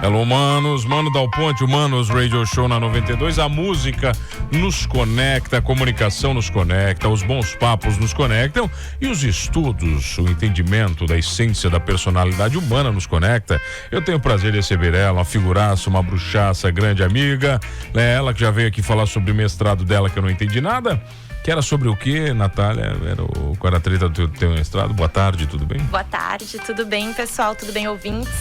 Alô, manos, Mano Dal Ponte, o Manos Radio Show na 92. A música nos conecta, a comunicação nos conecta, os bons papos nos conectam e os estudos, o entendimento da essência da personalidade humana nos conecta. Eu tenho o prazer de receber ela, uma figuraça, uma bruxaça, grande amiga. É ela que já veio aqui falar sobre o mestrado dela, que eu não entendi nada. Que era sobre o quê, Natália? Qual era a treta do teu mestrado? Boa tarde, tudo bem? Boa tarde, tudo bem, pessoal? Tudo bem, ouvintes?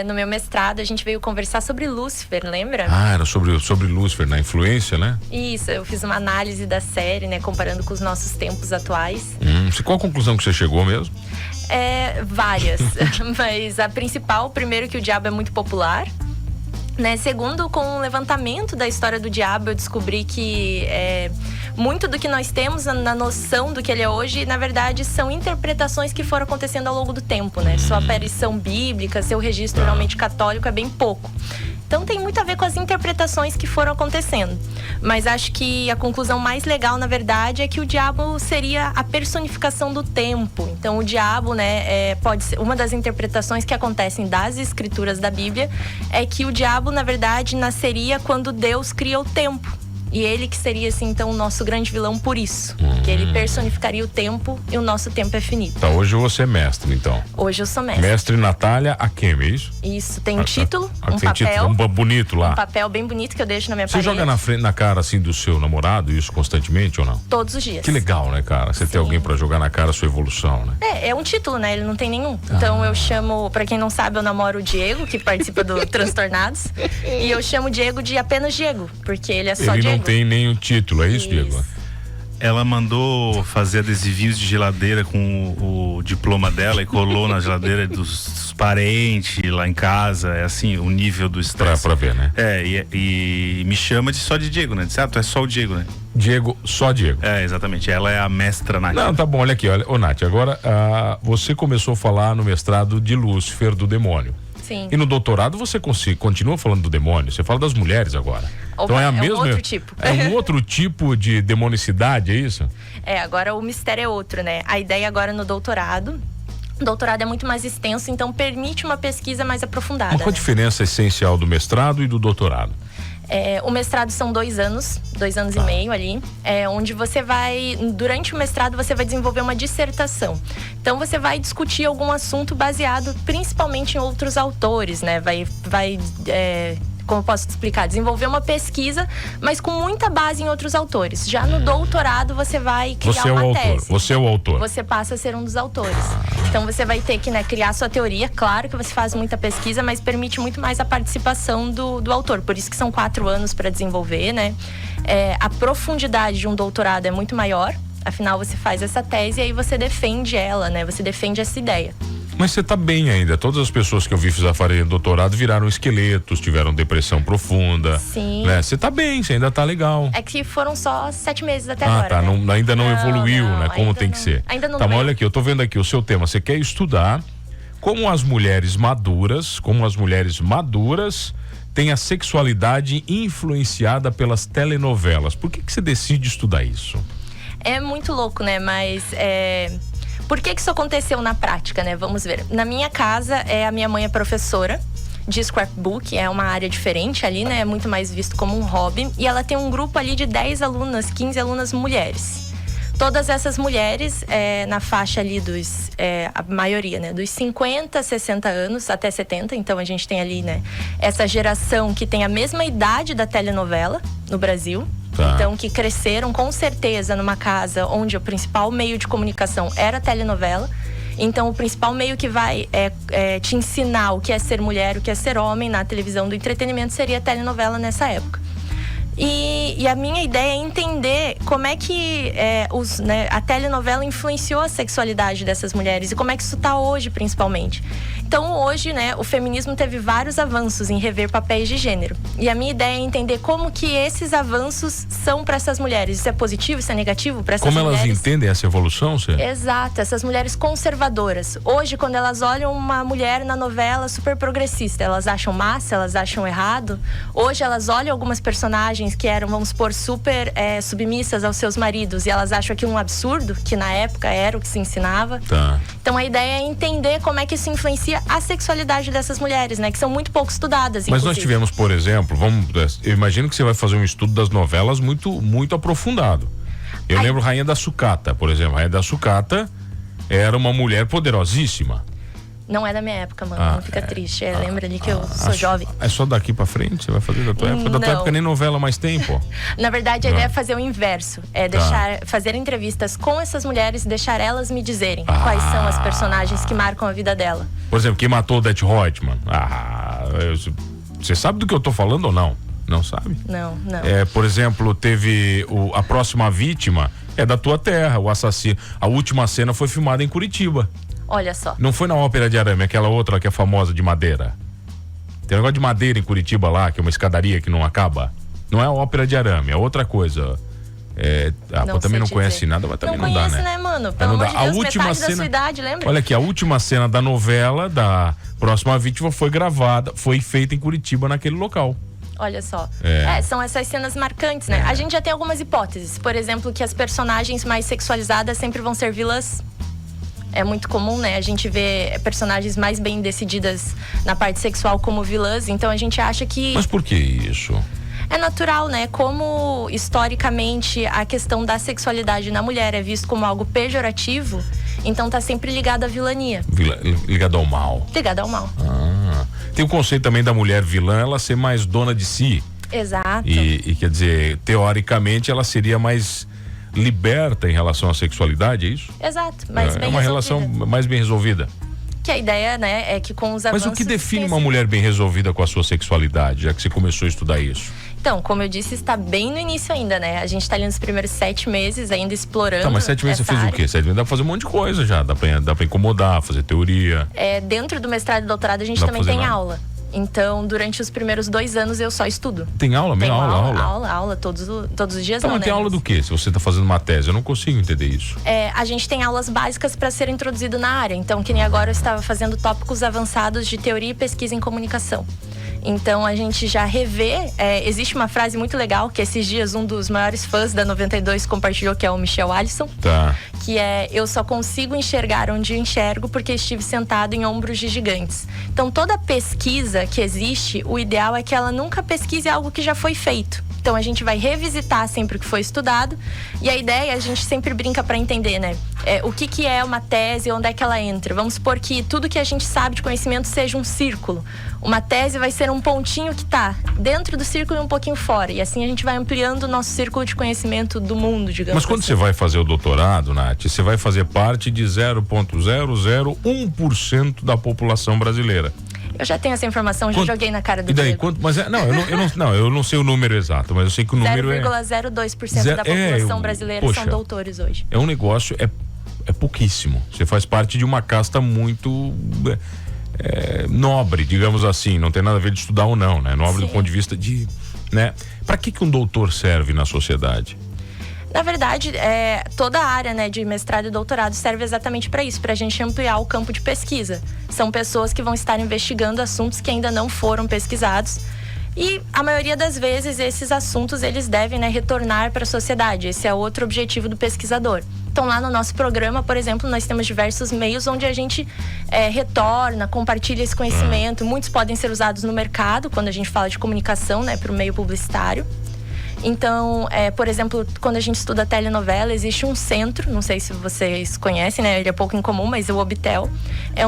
No meu mestrado, a gente veio conversar sobre Lúcifer, lembra? Ah, era sobre Lúcifer, na influência, né? Isso, eu fiz uma análise da série, né? Comparando com os nossos tempos atuais. Qual a conclusão que você chegou mesmo? Várias. Mas a principal, primeiro, que o diabo é muito popular. Né? Segundo, com o levantamento da história do diabo, eu descobri que muito do que nós temos na noção do que ele é hoje, na verdade, são interpretações que foram acontecendo ao longo do tempo, né? Sua aparição bíblica, seu registro realmente católico é bem pouco. Então tem muito a ver com as interpretações que foram acontecendo. Mas acho que a conclusão mais legal, na verdade, é que o diabo seria a personificação do tempo. Então o diabo, né, pode ser uma das interpretações que acontecem das escrituras da Bíblia, é que o diabo, na verdade, nasceria quando Deus cria o tempo. E ele que seria, assim, então, o nosso grande vilão por isso. Que ele personificaria o tempo e o nosso tempo é finito. Tá, hoje você é mestre, então. Hoje eu sou mestre. Mestre Natália Akemi, é isso? Isso, tem um título, tem papel. Título, bonito lá. Um papel bem bonito que eu deixo na minha parede. Você joga na cara, assim, do seu namorado, isso constantemente ou não? Todos os dias. Que legal, né, cara? Você ter alguém pra jogar na cara a sua evolução, né? É um título, né? Ele não tem nenhum. Então eu chamo, pra quem não sabe, eu namoro o Diego, que participa do Transtornados. E eu chamo o Diego de apenas Diego, porque ele é só Diego. Diego. Ele não tem nenhum título, é isso, Diego? Ela mandou fazer adesivinhos de geladeira com o diploma dela e colou na geladeira dos parentes lá em casa. É assim, o nível do estresse. Pra ver, né? E me chama só de Diego, né? Disse, tu é só o Diego, né? Diego, só Diego. Exatamente. Ela é a mestra Nath. Não, tá bom, olha aqui, ô Nath, agora você começou a falar no mestrado de Lúcifer, do demônio. Sim. E no doutorado você continua falando do demônio, você fala das mulheres agora. Então é a mesma. Um outro tipo. É um outro tipo de demonicidade, é isso? Agora o mistério é outro, né? A ideia agora no doutorado. O doutorado é muito mais extenso, então permite uma pesquisa mais aprofundada. Mas qual a diferença essencial do mestrado e do doutorado? O mestrado são 2 anos, 2 anos e meio ali, onde você vai, durante o mestrado, você vai desenvolver uma dissertação. Então você vai discutir algum assunto baseado principalmente em outros autores, né? Como eu posso te explicar? Desenvolver uma pesquisa, mas com muita base em outros autores. Já no doutorado, você vai criar uma tese. Você é o autor. Você passa a ser um dos autores. Então, você vai ter que, né, criar sua teoria. Claro que você faz muita pesquisa, mas permite muito mais a participação do autor. Por isso que são 4 anos para desenvolver, né? A profundidade de um doutorado é muito maior. Afinal, você faz essa tese e aí você defende ela, né? Você defende essa ideia. Mas você tá bem ainda. Todas as pessoas que eu vi fazerem doutorado viraram esqueletos, tiveram depressão profunda. Sim. Né? Você tá bem, você ainda tá legal. É que foram só 7 meses até agora. Tá. Né? Ainda não evoluiu, né? Como tem que ser. Ainda não. Tá, mas olha aqui, eu tô vendo aqui o seu tema. Você quer estudar como as mulheres maduras têm a sexualidade influenciada pelas telenovelas. Por que você decide estudar isso? É muito louco, né? Mas por que isso aconteceu na prática, né? Vamos ver. Na minha casa, a minha mãe é professora de scrapbook, é uma área diferente ali, né? É muito mais visto como um hobby. E ela tem um grupo ali de 10 alunas, 15 alunas mulheres. Todas essas mulheres, na faixa ali a maioria, né? Dos 50, 60 anos até 70. Então, a gente tem ali, né? Essa geração que tem a mesma idade da telenovela no Brasil. Tá. Então, que cresceram com certeza numa casa onde o principal meio de comunicação era a telenovela. Então, o principal meio que vai te ensinar o que é ser mulher, o que é ser homem na televisão do entretenimento seria a telenovela nessa época. E a minha ideia é entender como é que a telenovela influenciou a sexualidade dessas mulheres e como é que isso está hoje, principalmente. Então, hoje, né, o feminismo teve vários avanços em rever papéis de gênero. E a minha ideia é entender como que esses avanços são para essas mulheres. Isso é positivo, isso é negativo para essas mulheres? Como elas entendem essa evolução, Cê? Exato, essas mulheres conservadoras. Hoje, quando elas olham uma mulher na novela super progressista, elas acham massa, elas acham errado. Hoje, elas olham algumas personagens que eram, vamos supor, super submissas aos seus maridos e elas acham aquilo um absurdo, que na época era o que se ensinava. Tá. Então, a ideia é entender como é que isso influencia seja a sexualidade dessas mulheres, né? Que são muito pouco estudadas, Mas inclusive. nós tivemos, por exemplo, eu imagino que você vai fazer um estudo das novelas muito aprofundado. Eu lembro Rainha da Sucata, por exemplo. Rainha da Sucata era uma mulher poderosíssima. Não é da minha época, mano. Não fica triste. Lembra ali que eu sou jovem. É só daqui pra frente? Você vai fazer da tua época? Da tua época nem novela mais tem, pô. Na verdade, a ideia é fazer o inverso. É fazer entrevistas com essas mulheres e deixar elas me dizerem quais são as personagens que marcam a vida dela. Por exemplo, quem matou o Det Reutemann? Você sabe do que eu tô falando ou não? Não sabe? Não. Por exemplo, teve a próxima vítima é da tua terra, o assassino. A última cena foi filmada em Curitiba. Olha só. Não foi na Ópera de Arame, aquela outra que é famosa de madeira. Tem um negócio de madeira em Curitiba lá, que é uma escadaria que não acaba. Não é a Ópera de Arame, é outra coisa. Também não conhece nada, mas também não dá, né? Mano? Pelo amor de Deus, metade da sua idade, lembra? Olha aqui, a última cena da novela da próxima vítima foi feita em Curitiba, naquele local. Olha só. São essas cenas marcantes, né? A gente já tem algumas hipóteses. Por exemplo, que as personagens mais sexualizadas sempre vão ser vilãs. É muito comum, né? A gente vê personagens mais bem decididas na parte sexual como vilãs. Então a gente acha que... Mas por que isso? É natural, né? Como historicamente a questão da sexualidade na mulher é visto como algo pejorativo, então tá sempre ligado à vilania. Ligado ao mal. Ligado ao mal. Tem o conceito também da mulher vilã, ela ser mais dona de si. Exato. E quer dizer, teoricamente ela seria mais liberta em relação à sexualidade, é isso? Exato, mas bem é uma resolvida. relação mais bem resolvida. Que a ideia, né, é que com os avanços... Mas o que define uma mulher bem resolvida com a sua sexualidade, já que você começou a estudar isso? Então, como eu disse, está bem no início ainda, né? A gente está ali nos primeiros 7 meses ainda explorando. Tá, mas 7 meses você fez o quê? 7 meses dá pra fazer um monte de coisa já, dá pra incomodar, fazer teoria. Dentro do mestrado e doutorado a gente também tem aula. Então, durante os primeiros 2 anos eu só estudo. Tem aula mesmo? Aula, todos os dias. Então, mas tem aula do quê? Se você está fazendo uma tese, eu não consigo entender isso. A gente tem aulas básicas para ser introduzido na área. Então, que nem agora eu estava fazendo tópicos avançados de teoria e pesquisa em comunicação. Então a gente já revê, existe uma frase muito legal que esses dias um dos maiores fãs da 92 compartilhou, que é o Michel Alisson. Tá. Que é: eu só consigo enxergar onde enxergo porque estive sentado em ombros de gigantes. Então toda pesquisa que existe, o ideal é que ela nunca pesquise algo que já foi feito. Então a gente vai revisitar sempre o que foi estudado, e a ideia, a gente sempre brinca para entender, né? O que é uma tese, onde é que ela entra. Vamos supor que tudo que a gente sabe de conhecimento seja um círculo. Uma tese vai ser um pontinho que está dentro do círculo e um pouquinho fora. E assim a gente vai ampliando o nosso círculo de conhecimento do mundo, digamos. Mas quando assim. você vai fazer o doutorado, Nath, você vai fazer parte de 0,001% da população brasileira. Eu já tenho essa informação, já joguei na cara do Diego. Mas eu não sei o número exato, mas eu sei que o número 0,02% da população brasileira são doutores hoje. É um negócio, é pouquíssimo. Você faz parte de uma casta muito nobre, digamos assim. Não tem nada a ver de estudar ou não, né? Nobre. Sim. Do ponto de vista de, né? Para que um doutor serve na sociedade? Na verdade, toda a área, né, de mestrado e doutorado serve exatamente para isso, para a gente ampliar o campo de pesquisa. São pessoas que vão estar investigando assuntos que ainda não foram pesquisados. E a maioria das vezes esses assuntos eles devem, né, retornar para a sociedade. Esse é outro objetivo do pesquisador. Então lá no nosso programa, por exemplo, nós temos diversos meios onde a gente retorna, compartilha esse conhecimento. Muitos podem ser usados no mercado, quando a gente fala de comunicação, né, para o meio publicitário. Então, por exemplo, quando a gente estuda telenovela, existe um centro, não sei se vocês conhecem, né? Ele é pouco incomum, mas o Obtel é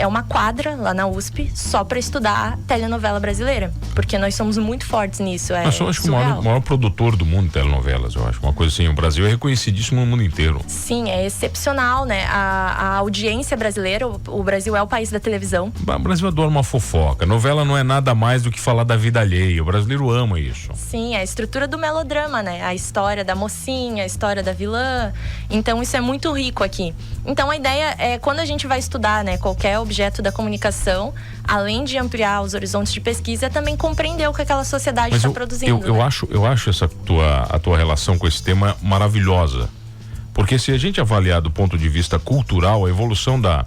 uma quadra lá na USP só para estudar telenovela brasileira, porque nós somos muito fortes nisso. Nós somos, acho que, o maior produtor do mundo de telenovelas, eu acho. Uma coisa assim, o Brasil é reconhecidíssimo no mundo inteiro. Sim, é excepcional, né? A audiência brasileira, o Brasil é o país da televisão. O Brasil adora uma fofoca. Novela não é nada mais do que falar da vida alheia. O brasileiro ama isso. Sim, a estrutura do melodrama, né? A história da mocinha, a história da vilã. Então isso é muito rico aqui. Então a ideia é, quando a gente vai estudar, né, qualquer objeto da comunicação, além de ampliar os horizontes de pesquisa, é também compreender o que aquela sociedade está produzindo. Eu acho a tua relação com esse tema maravilhosa. Porque se a gente avaliar do ponto de vista cultural, a evolução da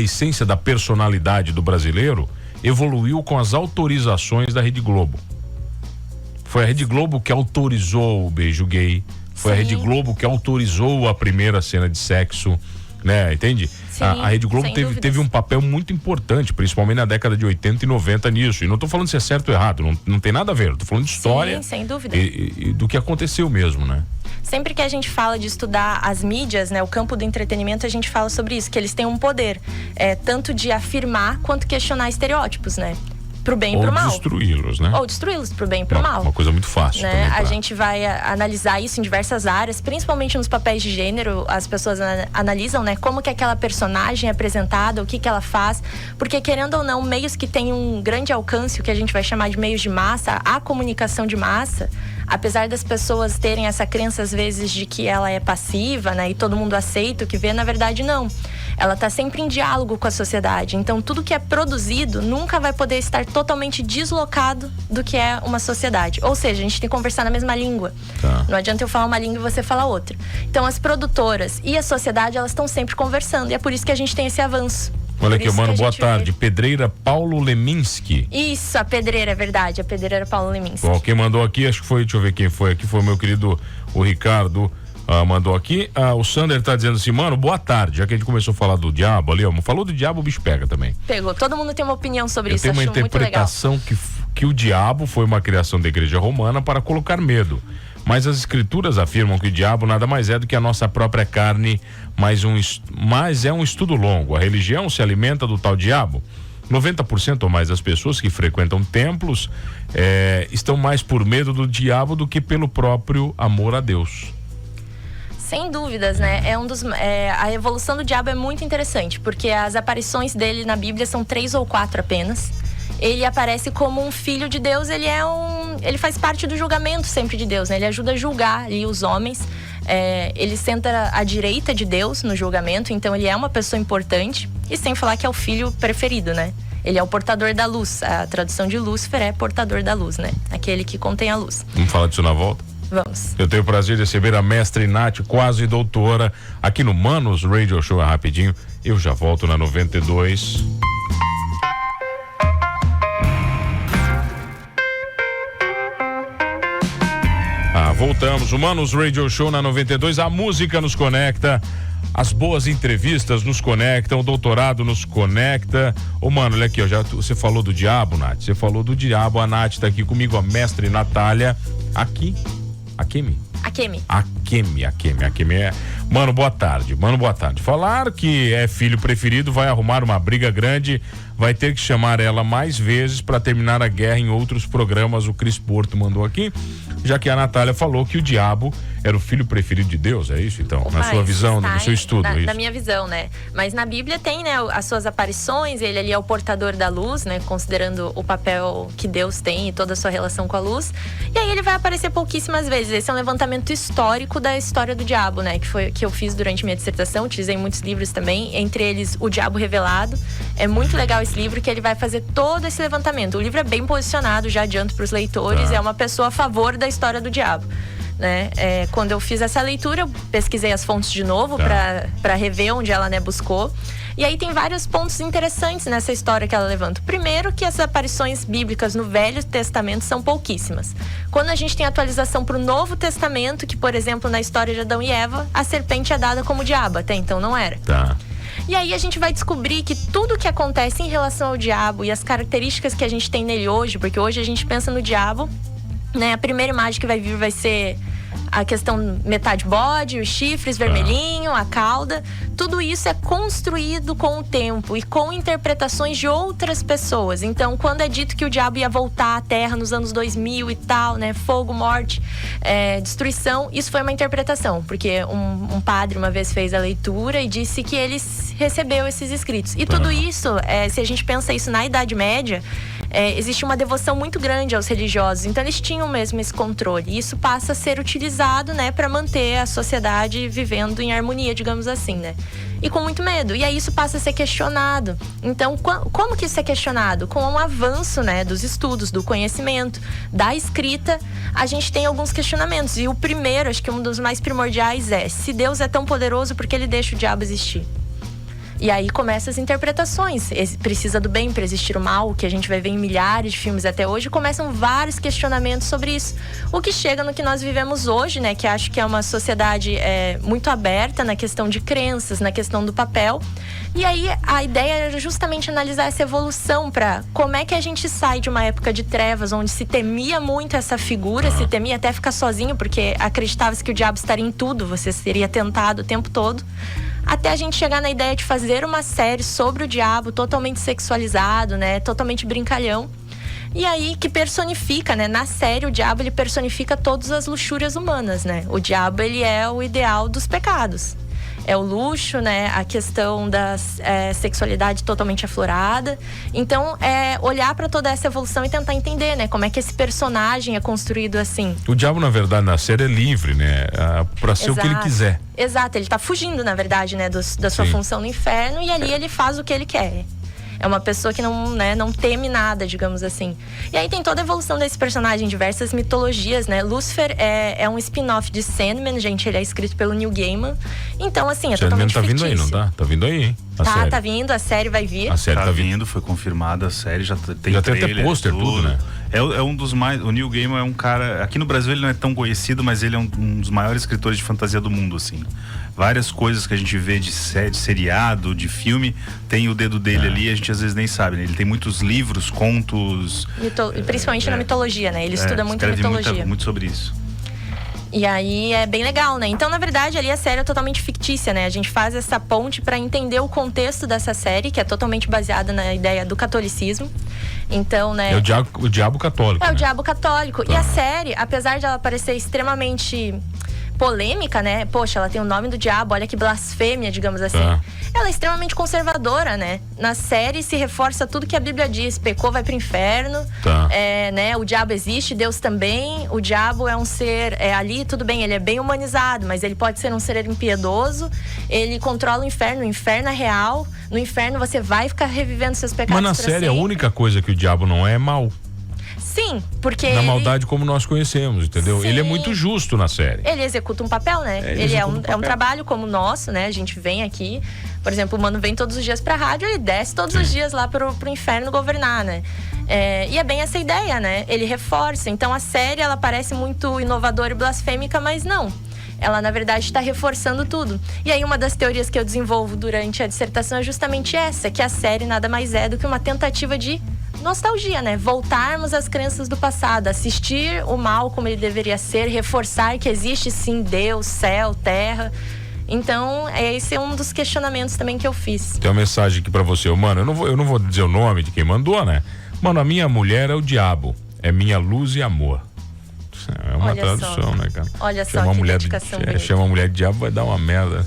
essência da personalidade do brasileiro evoluiu com as autorizações da Rede Globo. Foi a Rede Globo que autorizou o beijo gay. Foi Sim. A Rede Globo que autorizou a primeira cena de sexo, né? Entende? a Rede Globo sem teve um papel muito importante, principalmente na década de 80 e 90 nisso. E não tô falando se é certo ou errado, não tem nada a ver. Eu tô falando de história. Sim, sem dúvida. E do que aconteceu mesmo, né? Sempre que a gente fala de estudar as mídias, né, o campo do entretenimento, a gente fala sobre isso, que eles têm um poder, tanto de afirmar quanto questionar estereótipos, né? Pro bem e pro mal. Ou destruí-los, né? Ou destruí-los pro bem e pro mal. Uma coisa muito fácil, né? também, A gente vai analisar isso em diversas áreas, principalmente nos papéis de gênero. As pessoas analisam, né, como que aquela personagem é apresentada, o que ela faz. Porque, querendo ou não, meios que têm um grande alcance, o que a gente vai chamar de meios de massa, a comunicação de massa, apesar das pessoas terem essa crença, às vezes, de que ela é passiva, né, e todo mundo aceita o que vê, na verdade, não. Ela está sempre em diálogo com a sociedade. Então, tudo que é produzido nunca vai poder estar totalmente deslocado do que é uma sociedade. Ou seja, a gente tem que conversar na mesma língua. Tá. Não adianta eu falar uma língua e você falar outra. Então, as produtoras e a sociedade, elas estão sempre conversando. E é por isso que a gente tem esse avanço. Olha aqui, mano, boa tarde. Pedreira Paulo Leminski. Isso, a pedreira, é verdade. A pedreira Paulo Leminski. Bom, quem mandou aqui, acho que foi, deixa eu ver quem foi aqui, foi o meu querido, o Ricardo. Mandou aqui, o Sander tá dizendo assim, mano, boa tarde, já que a gente começou a falar do diabo ali, falou do diabo, o bicho pega também. Pegou, todo mundo tem uma opinião sobre isso, eu tenho uma interpretação que o diabo foi uma criação da igreja romana para colocar medo, mas as escrituras afirmam que o diabo nada mais é do que a nossa própria carne, mas é um estudo longo. A religião se alimenta do tal diabo. 90% ou mais das pessoas que frequentam templos estão mais por medo do diabo do que pelo próprio amor a Deus. Sem dúvidas, né? A evolução do diabo é muito interessante, porque as aparições dele na Bíblia são 3 ou 4 apenas. Ele aparece como um filho de Deus, ele faz parte do julgamento sempre de Deus, né? Ele ajuda a julgar ali os homens. Ele senta à direita de Deus no julgamento, então ele é uma pessoa importante. E sem falar que é o filho preferido, né? Ele é o portador da luz. A tradução de Lúcifer é portador da luz, né? Aquele que contém a luz. Vamos falar disso na volta? Vamos. Eu tenho o prazer de receber a mestre Nath, quase doutora, aqui no Manos Radio Show. Rapidinho, eu já volto na 92. Voltamos, o Manos Radio Show na 92, a música nos conecta, as boas entrevistas nos conectam, o doutorado nos conecta. Mano, olha aqui, você falou do diabo, Nath, você falou do diabo, a Nath tá aqui comigo, a mestre Natália, Akemi. Mano, boa tarde. Falar que é filho preferido vai arrumar uma briga grande, vai ter que chamar ela mais vezes para terminar a guerra em outros programas. O Cris Porto mandou aqui, já que a Natália falou que o diabo era o filho preferido de Deus, é isso então? Na sua visão, no seu estudo, é isso? Na minha visão, né? Mas na Bíblia tem, né, as suas aparições, ele ali é o portador da luz, né? Considerando o papel que Deus tem e toda a sua relação com a luz. E aí ele vai aparecer pouquíssimas vezes. Esse é um levantamento histórico da história do diabo, né? Que eu fiz durante minha dissertação, utilizei muitos livros também, entre eles O Diabo Revelado. É muito legal esse livro, que ele vai fazer todo esse levantamento. O livro é bem posicionado, já adianto para os leitores, é uma pessoa a favor da história do diabo. Né? Quando eu fiz essa leitura, eu pesquisei as fontes de novo para rever onde ela, né, buscou. E aí tem vários pontos interessantes nessa história que ela levanta. Primeiro, que as aparições bíblicas no Velho Testamento são pouquíssimas. Quando a gente tem atualização para o Novo Testamento, que, por exemplo, na história de Adão e Eva, a serpente é dada como diabo, até então não era. E aí a gente vai descobrir que tudo que acontece em relação ao diabo e as características que a gente tem nele hoje, porque hoje a gente pensa no diabo, né? A primeira imagem que vai vir vai ser a questão metade bode, os chifres vermelhinho, a cauda. Tudo isso é construído com o tempo e com interpretações de outras pessoas. Então, quando é dito que o diabo ia voltar à Terra nos anos 2000 e tal, né? Fogo, morte, destruição, isso foi uma interpretação. Porque um padre uma vez fez a leitura e disse que ele recebeu esses escritos. E tudo isso, se a gente pensa isso na Idade Média, existe uma devoção muito grande aos religiosos. Então, eles tinham mesmo esse controle. E isso passa a ser utilizado, né, para manter a sociedade vivendo em harmonia, digamos assim, né? E com muito medo. E aí isso passa a ser questionado. Então, como que isso é questionado? Com o avanço, né, dos estudos, do conhecimento, da escrita, a gente tem alguns questionamentos. E o primeiro, acho que um dos mais primordiais se Deus é tão poderoso, por que ele deixa o diabo existir? E aí começam as interpretações. Precisa do bem para existir o mal, que a gente vai ver em milhares de filmes até hoje. Começam vários questionamentos sobre isso. O que chega no que nós vivemos hoje, né? Que acho que é uma sociedade muito aberta na questão de crenças, na questão do papel. E aí a ideia era justamente analisar essa evolução para como é que a gente sai de uma época de trevas, onde se temia muito essa figura, se temia até ficar sozinho, porque acreditava-se que o diabo estaria em tudo, você seria tentado o tempo todo. Até a gente chegar na ideia de fazer uma série sobre o diabo, totalmente sexualizado, né? Totalmente brincalhão. E aí que personifica, né? Na série, o diabo, ele personifica todas as luxúrias humanas, né? O diabo, ele é o ideal dos pecados. É o luxo, né? A questão da sexualidade totalmente aflorada. Então, olhar para toda essa evolução e tentar entender, né? Como é que esse personagem é construído assim. O diabo, na verdade, na série é livre, né? Para ser o que ele quiser. Exato, ele tá fugindo, na verdade, né? Da sua função no inferno, e ali ele faz o que ele quer. É uma pessoa que não teme nada, digamos assim. E aí tem toda a evolução desse personagem, diversas mitologias, né? Lúcifer é um spin-off de Sandman, gente. Ele é escrito pelo Neil Gaiman. Então, assim, totalmente tá fictício. vindo aí, não tá? Tá vindo aí, hein? Tá vindo, a série vai vir. A série tá vindo, foi confirmada, a série já tem trailer, até pôster, tudo, né? É um dos mais... O Neil Gaiman é um cara... Aqui no Brasil ele não é tão conhecido, mas ele é um dos maiores escritores de fantasia do mundo, assim. Várias coisas que a gente vê de seriado, de filme, tem o dedo dele ali e a gente às vezes nem sabe, né? Ele tem muitos livros, contos... Principalmente na mitologia, né? Ele estuda muito mitologia. Muito sobre isso. E aí é bem legal, né? Então, na verdade, ali a série é totalmente fictícia, né? A gente faz essa ponte para entender o contexto dessa série, que é totalmente baseada na ideia do catolicismo. Então, né? É o diabo católico. O diabo católico. Tá. E a série, apesar de ela parecer extremamente polêmica, né? Poxa, ela tem o nome do diabo, olha que blasfêmia, digamos assim. Tá. Ela é extremamente conservadora, né? Na série se reforça tudo que a Bíblia diz. Pecou, vai pro inferno. Tá. Né? O diabo existe, Deus também. O diabo é um ser ali, tudo bem, ele é bem humanizado, mas ele pode ser um ser impiedoso. Ele controla o inferno é real. No inferno você vai ficar revivendo seus pecados. Mas na série a única coisa que o diabo não é mau. Sim, porque na maldade como nós conhecemos, entendeu? Sim. Ele é muito justo na série. Ele executa um papel, né? Ele é um trabalho como o nosso, né? A gente vem aqui, por exemplo, o Mano vem todos os dias pra rádio, ele desce todos os dias lá pro inferno governar, né? E é bem essa ideia, né? Ele reforça. Então a série, ela parece muito inovadora e blasfêmica, mas não. Ela, na verdade, está reforçando tudo. E aí, uma das teorias que eu desenvolvo durante a dissertação é justamente essa, que a série nada mais é do que uma tentativa de nostalgia, né? Voltarmos às crenças do passado, assistir o mal como ele deveria ser, reforçar que existe sim Deus, céu, terra. Então, esse é um dos questionamentos também que eu fiz. Tem uma mensagem aqui pra você, mano, eu não vou dizer o nome de quem mandou, né? Mano, a minha mulher é o diabo, é minha luz e amor. É uma tradução, né, cara? Olha só, que dedicação bonita. Chama a mulher de diabo, vai dar uma merda.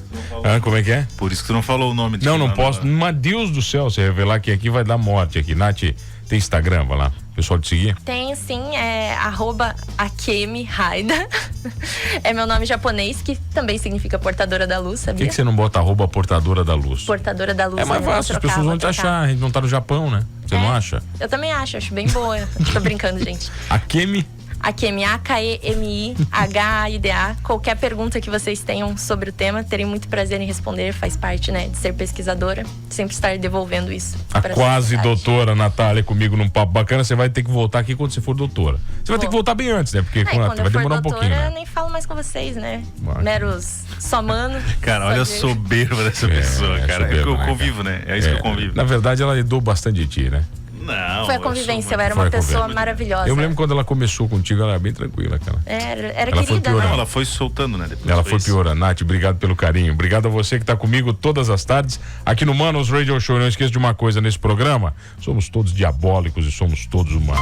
Como é que é? Por isso que tu não falou o nome. Não posso. Mas Deus do céu, se revelar que aqui vai dar morte aqui. Nath, tem Instagram, vai lá. Pessoal te seguir? Tem sim, @Akemi Haida. É meu nome japonês, que também significa portadora da luz, sabia? Por que você não bota @portadora da luz? Portadora da luz. É mais fácil, as pessoas vão te achar. A gente não tá no Japão, né? Você não acha? Eu também acho bem boa. Tô brincando, gente. Akemi? Akemi, AKEMI-HAIDA. Qualquer pergunta que vocês tenham sobre o tema, terei muito prazer em responder. Faz parte, né, de ser pesquisadora. Sempre estar devolvendo isso. A quase doutora Natália comigo num papo bacana. Você vai ter que voltar aqui quando você for doutora. Você vai ter que voltar bem antes, né? Porque quando vai demorar um pouquinho. Eu nem falo mais com vocês, né? Meros só mano. Cara, olha a soberba dessa pessoa, cara. Soberba, eu convivo, né? É isso que eu convivo. Na verdade, ela herdou bastante de ti, né? Não, foi a convivência, eu era uma pessoa maravilhosa. Eu me lembro quando ela começou contigo, ela era bem tranquila, cara. Era ela querida, foi né? Ela foi soltando, né? Depois ela foi piorando. Nath, obrigado pelo carinho. Obrigado a você que tá comigo todas as tardes aqui no Manos Radio Show. Não esqueça de uma coisa nesse programa: somos todos diabólicos e somos todos humanos.